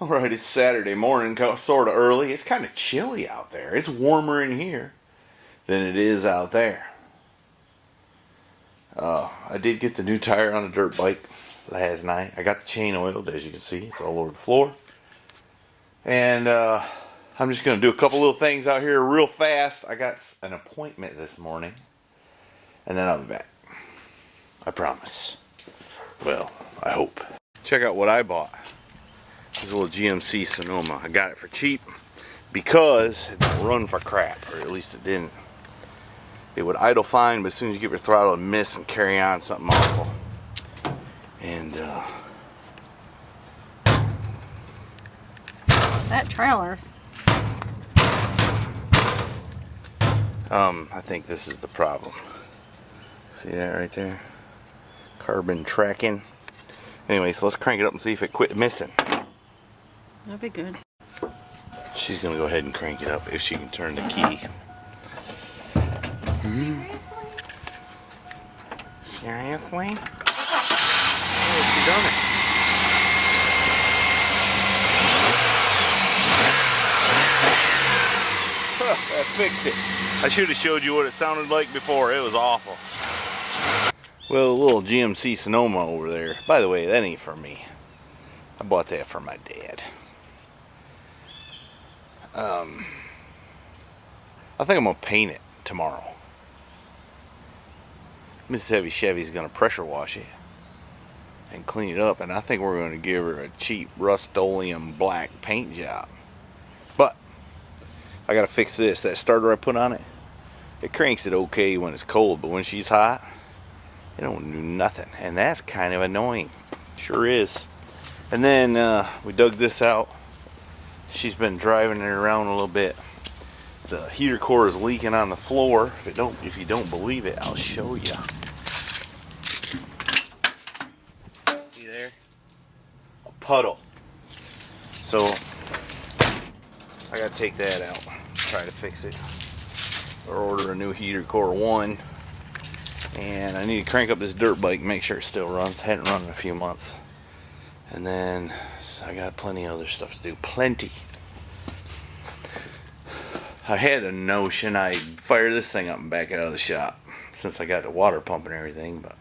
Alright, it's Saturday morning, sort of early. It's kind of chilly out there. It's warmer in here than it is out there. I did get the new tire on the dirt bike last night. I got the chain oiled, as you can see. It's all over the floor. And I'm just going to do a couple little things out here real fast. I got an appointment this morning. And then I'll be back. I promise. Well, I hope. Check out what I bought. This little GMC Sonoma. I got it for cheap because it don't run for crap, or at least it didn't. It would idle fine, but as soon as you get your throttle, it miss and carry on something awful. And that trailer's. I think this is the problem. See that right there? Carbon tracking. Anyway, so let's crank it up and see if it quit missing. That'd be good. She's gonna go ahead and crank it up if she can turn the key. Seriously? Oh, she done it. Huh, that fixed it. I should have showed you what it sounded like before. It was awful. Well, a little GMC Sonoma over there. By the way, that ain't for me. I bought that for my dad. I think I'm gonna paint it tomorrow. Mrs. Heavy Chevy's gonna pressure wash it and clean it up, and I think we're gonna give her a cheap Rust-Oleum black paint job. But I gotta fix this. That starter I put on it, it cranks it okay when it's cold, but when she's hot, it don't do nothing, and that's kind of annoying. Sure is. And then we dug this out. She's been driving it around a little bit. The heater core is leaking on the floor. If you don't believe it, I'll show you. See there? A puddle. So I gotta take that out. Try to fix it. Or order a new heater core one. And I need to crank up this dirt bike, make sure it still runs. Hadn't run in a few months. And then I got plenty of other stuff to do. Plenty. I had a notion I'd fire this thing up and back out of the shop since I got the water pump and everything, but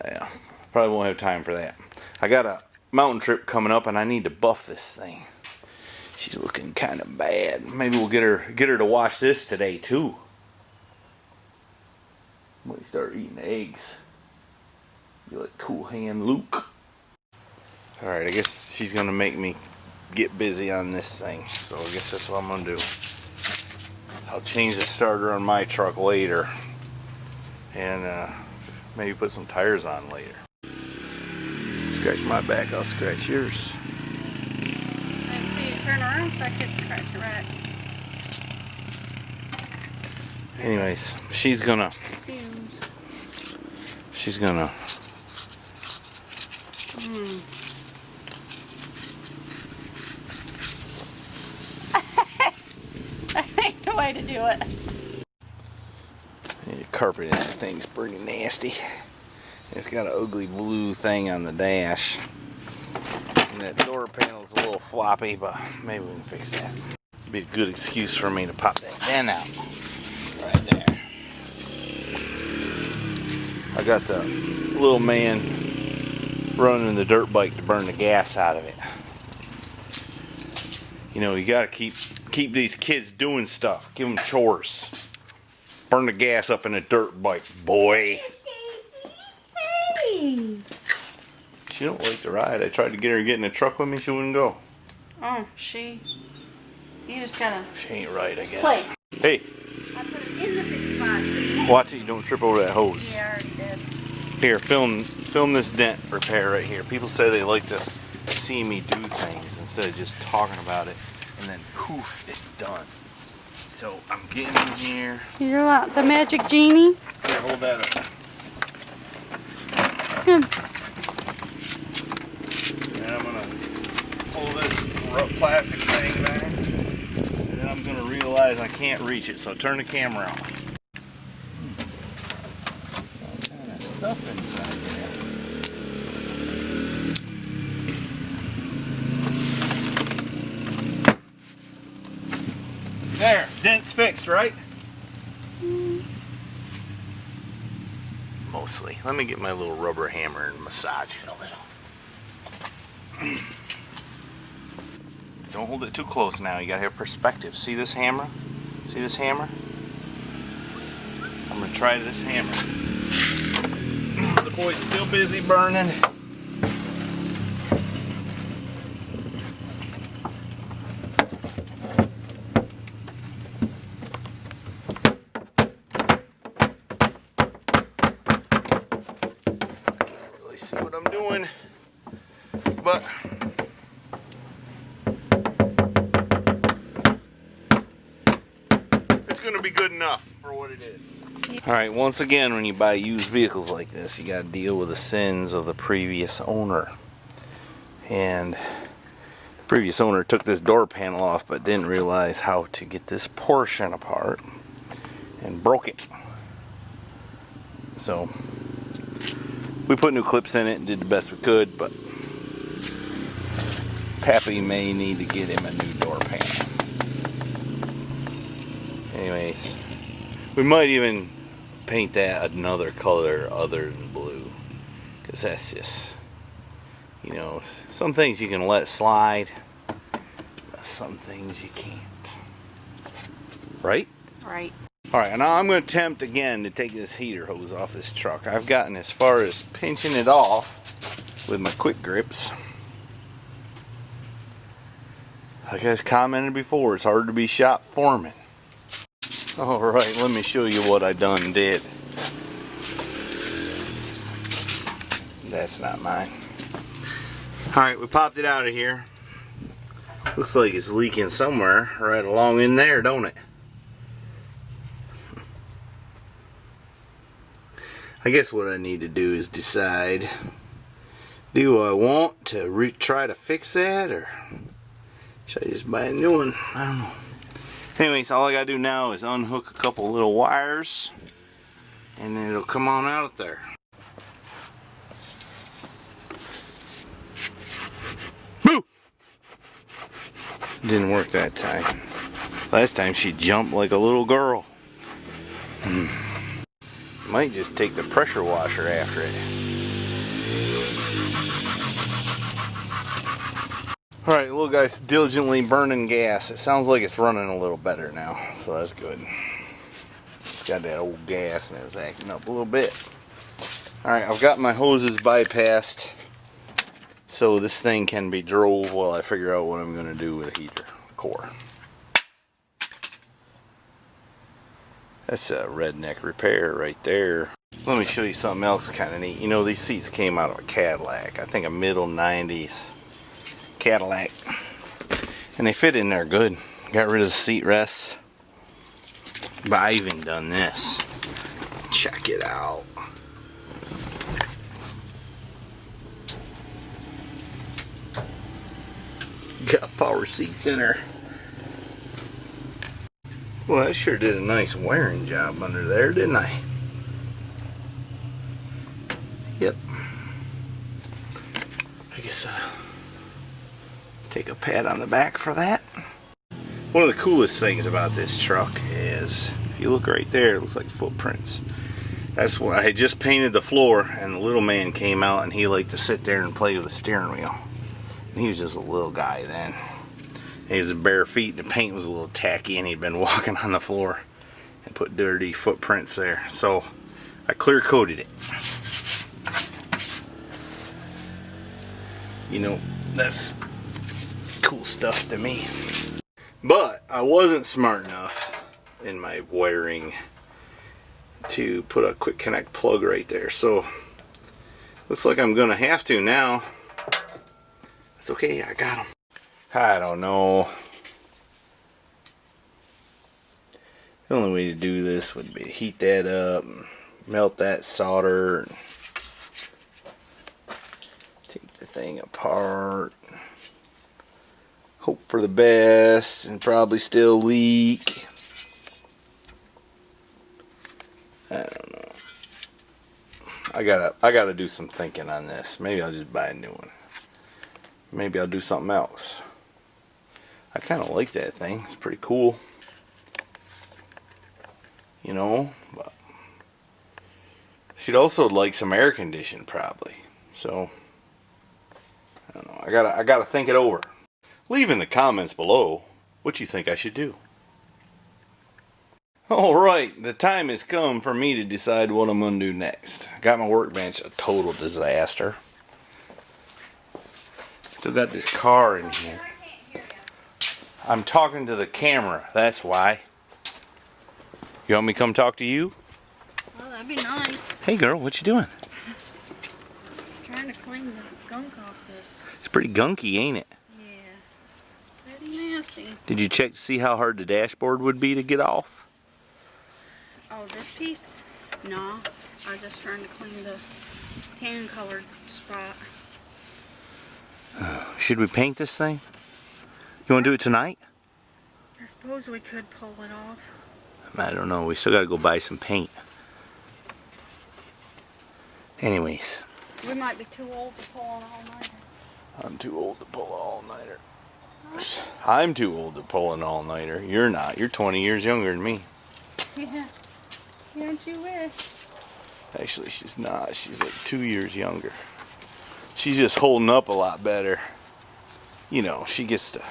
yeah, probably won't have time for that. I got a mountain trip coming up and I need to buff this thing. She's looking kind of bad. Maybe we'll get her to wash this today too. Might start eating eggs. Be like Cool Hand Luke. Alright, I guess she's gonna make me get busy on this thing. So I guess that's what I'm gonna do. I'll change the starter on my truck later. And maybe put some tires on later. Scratch my back, I'll scratch yours. Maybe so you turn around so I could scratch your back. Anyways, she's gonna That ain't the way to do it. the carpet in that thing's pretty nasty. It's got an ugly blue thing on the dash. And that door panel's a little floppy, but maybe we can fix that. Be a good excuse for me to pop that dent out. Right there. I got the little man running the dirt bike to burn the gas out of it. You know, you gotta keep these kids doing stuff. Give them chores. Burn the gas up in a dirt bike, boy. Hey. She don't like to ride. I tried to get her to get in the truck with me. She wouldn't go. Oh, you just gotta. She ain't right, I guess. Play. Hey. I put it in the 55, so you Watch it. You don't trip over that hose. Yeah, I already did. Here, film this dent repair right here. People say they like to see me do things instead of just talking about it, and then poof, it's done. So I'm getting in here. You're like the magic genie. Here, hold that up. Good. And I'm gonna pull this rough plastic thing back, and then I'm gonna realize I can't reach it. So turn the camera off. All kind of stuff inside there. There, dent's fixed, right? Mostly. Let me get my little rubber hammer and massage it a little. Don't hold it too close now. You gotta have perspective. See this hammer? See this hammer? I'm gonna try this hammer. The boy's still busy burning. Can't really see what I'm doing, but it's gonna be good enough for what it is. Alright, once again, when you buy used vehicles like this, you got to deal with the sins of the previous owner. And the previous owner took this door panel off but didn't realize how to get this portion apart and broke it. So we put new clips in it and did the best we could, but Pappy may need to get him a new door panel. Anyways, we might even paint that another color other than blue, because that's just, you know, some things you can let slide, but some things you can't. Right? Right. Alright, now I'm going to attempt again to take this heater hose off this truck. I've gotten as far as pinching it off with my quick grips. Like I've commented before, it's hard to be shop foreman. Alright, let me show you what I done did. That's not mine. Alright, we popped it out of here. Looks like it's leaking somewhere right along in there, don't it? I guess what I need to do is decide, do I want to try to fix that, or should I just buy a new one? I don't know. Anyways, all I gotta do now is unhook a couple little wires and then it'll come on out of there. Boo! Didn't work that time. Last time she jumped like a little girl. Might just take the pressure washer after it. Alright, little guy's diligently burning gas. It sounds like it's running a little better now, so that's good. It's got that old gas and it was acting up a little bit. Alright, I've got my hoses bypassed so this thing can be drove while I figure out what I'm going to do with the heater core. That's a Redneck repair right there. Let me show you something else kind of neat. You know, these seats came out of a Cadillac. I think a middle 90s Cadillac. And they fit in there good. Got rid of the seat rests. But I even done this. Check it out. Got power seats in there. Well, I sure did a nice wiring job under there, didn't I? Yep. I guess take a pat on the back for that. One of the coolest things about this truck is, if you look right there, it looks like footprints. That's what I had just painted the floor, and the little man came out and he liked to sit there and play with the steering wheel. And he was just a little guy then. He was bare feet and the paint was a little tacky and he'd been walking on the floor and put dirty footprints there. So I clear coated it. You know, that's cool stuff to me. But I wasn't smart enough in my wiring to put a quick connect plug right there. So looks like I'm gonna have to now. It's okay, I got them. I don't know. The only way to do this would be to heat that up and melt that solder and take the thing apart. Hope for the best and probably still leak. I don't know. I gotta do some thinking on this. Maybe I'll just buy a new one. Maybe I'll do something else. I kind of like that thing. It's pretty cool. you know. But she'd also like some air conditioning probably. So I don't know. I gotta think it over. Leave in the comments below what you think I should do. Alright, the time has come for me to decide what I'm gonna do next. Got my workbench a total disaster. Still got this car in here. I'm talking to the camera, that's why. You want me to come talk to you? Well, that'd be nice. Hey girl, what you doing? Trying to clean the gunk off this. It's pretty gunky, ain't it? Yeah, it's pretty nasty. Did you check to see how hard the dashboard would be to get off? Oh, this piece? No, I'm just trying to clean the tan colored spot. Should we paint this thing? You want to do it tonight? I suppose we could pull it off. I don't know. We still got to go buy some paint. Anyways. We might be too old to pull an all-nighter. I'm too old to pull an all-nighter. I'm too old to pull an all-nighter. You're not. You're 20 years younger than me. Yeah. Don't you wish? Actually, she's not. She's like 2 years younger. She's just holding up a lot better. You know, she gets to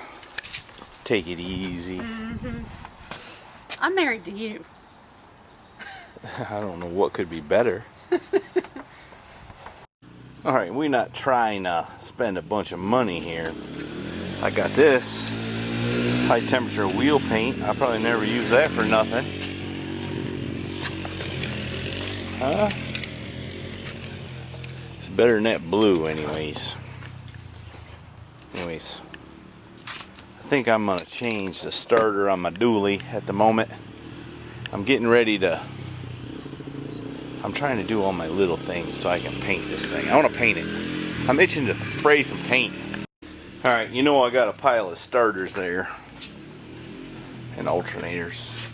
take it easy. Mm-hmm. I'm married to you. I don't know what could be better. Alright, we're not trying to spend a bunch of money here. I got this high temperature wheel paint. I'll probably never use that for nothing. Huh? It's better than that blue anyways. Anyways, I think I'm going to change the starter on my dually at the moment. I'm getting ready to... I'm trying to do all my little things so I can paint this thing. I want to paint it. I'm itching to spray some paint. Alright, you know I got a pile of starters there. And alternators.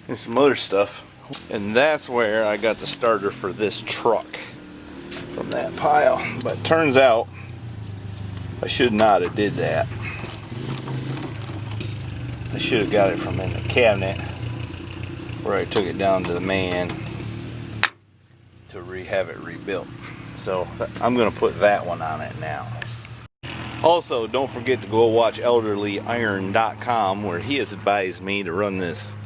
And some other stuff. And that's where I got the starter for this truck. From that pile. But turns out I should not have did that. I should have got it from in the cabinet where I took it down to the man to have it rebuilt. So I'm going to put that one on it now. Also, don't forget to go watch elderlyiron.com where he has advised me to run this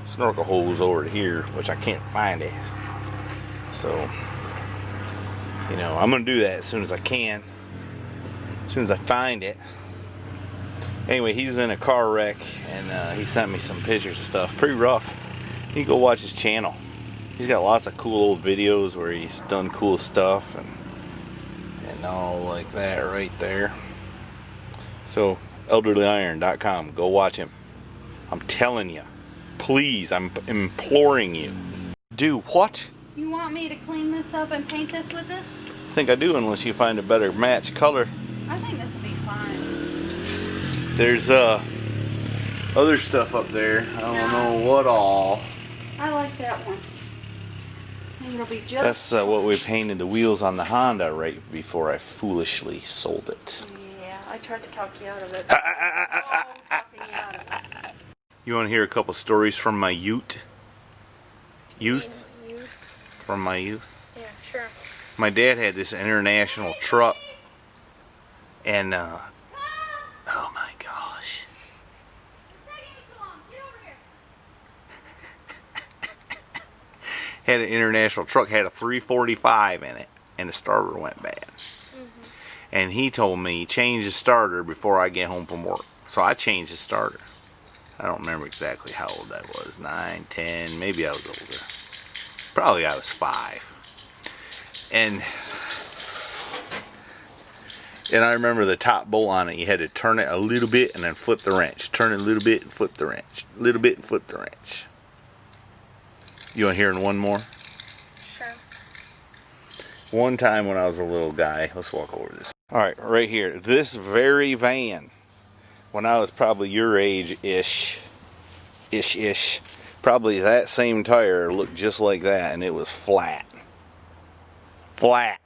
snorkel hose over here, which I can't find it. So, you know, I'm going to do that as soon as I can. As soon as I find it. Anyway, he's in a car wreck and he sent me some pictures and stuff. Pretty rough. You can go watch his channel. He's got lots of cool old videos where he's done cool stuff and all like that right there. So, elderlyiron.com. Go watch him. I'm telling you. Please, I'm imploring you. Do what? You want me to clean this up and paint this with this? I think I do, unless you find a better match color. I think this will be fine. There's other stuff up there. I don't know what all. I like that one. I think it'll be just... That's what we painted the wheels on the Honda right before I foolishly sold it. Yeah, I tried to talk you out of it. Talking you out of it. You want to hear a couple stories from my youth? Youth? From my youth? Yeah, sure. My dad had this international truck. And, oh my gosh. Had an international truck, had a 345 in it, and the starter went bad. And he told me, change the starter before I get home from work. So I changed the starter. I don't remember exactly how old that was. 9, 10, maybe I was older. Probably I was 5. And I remember the top bolt on it, you had to turn it a little bit and then flip the wrench. Turn it a little bit and flip the wrench. A little bit and flip the wrench. You want to hear one more? Sure. One time when I was a little guy, let's walk over this. Alright, right here. This very van, when I was probably your age-ish, probably that same tire looked just like that, and it was flat. Flat.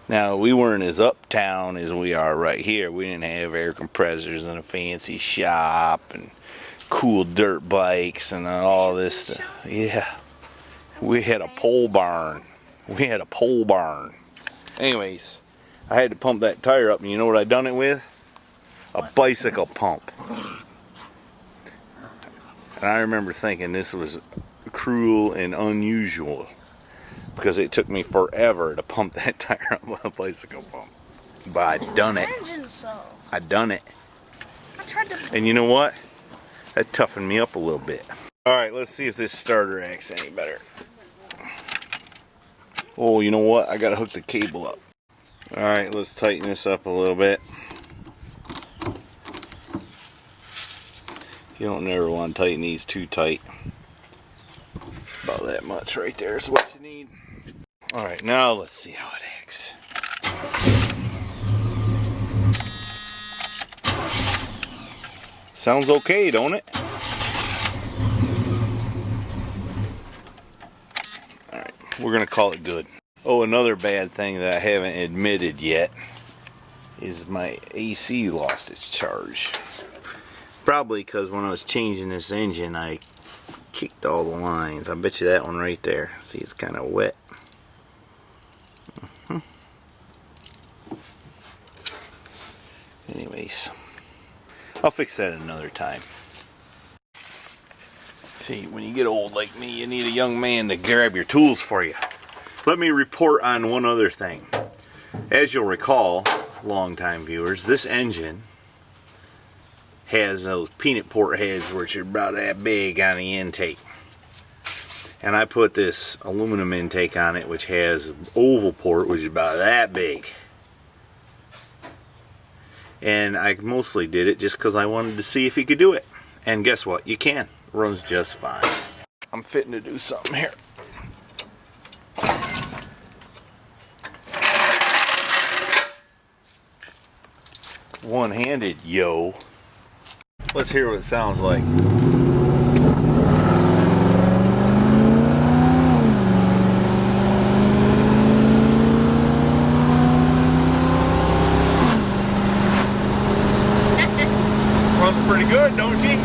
Now, we weren't as uptown as we are right here. We didn't have air compressors and a fancy shop and cool dirt bikes and all this stuff. Yeah. We had a pole barn. Anyways, I had to pump that tire up, and you know what I done it with? A bicycle pump. And I remember thinking this was cruel and unusual because it took me forever to pump that tire up with a bicycle pump. But I done it. I done it. I tried to. And you know what? That toughened me up a little bit. Alright, let's see if this starter acts any better. Oh, you know what? I gotta hook the cable up. Alright, let's tighten this up a little bit. You don't never want to tighten these too tight. About that much right there is what you need. Alright, now let's see how it acts. Sounds okay, don't it? Alright, we're gonna call it good. Oh, another bad thing that I haven't admitted yet is my AC lost its charge. Probably because when I was changing this engine, I kicked all the lines. I bet you that one right there. See, it's kind of wet. Anyways, I'll fix that another time. See, when you get old like me, you need a young man to grab your tools for you. Let me report on one other thing. As you'll recall, longtime viewers, this engine has those peanut port heads which are about that big on the intake. And I put this aluminum intake on it which has oval port which is about that big. And I mostly did it just because I wanted to see if you could do it. And guess what? You can. It runs just fine. I'm fitting to do something here. One-handed, yo. Let's hear what it sounds like. Runs pretty good, don't she?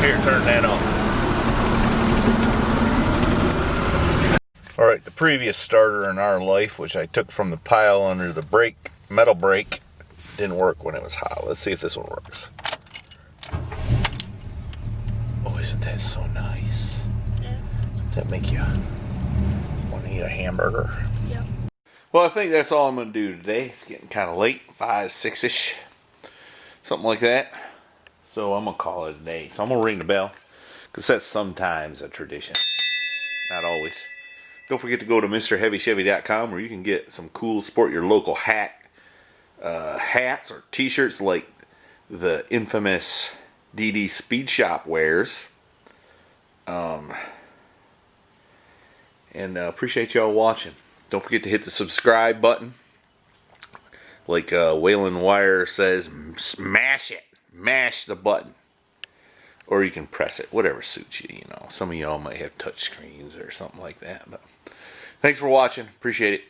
Here, turn that on. Alright, the previous starter in our life, which I took from the pile under the brake, metal brake, didn't work when it was hot. Let's see if this one works. Oh, isn't that so nice? Yeah. Does that make you want to eat a hamburger? Yep. Well, I think that's all I'm going to do today. It's getting kind of late, 5, 6-ish, something like that. So I'm going to call it a day. So I'm going to ring the bell, because that's sometimes a tradition. Not always. Don't forget to go to MrHeavyChevy.com where you can get some cool support your local hats or t-shirts like the infamous DD Speed Shop wears. And appreciate y'all watching. Don't forget to hit the subscribe button. Like Waylon Wire says, smash it. Mash the button. Or you can press it, whatever suits you, you know. Some of y'all might have touch screens or something like that. But thanks for watching. Appreciate it.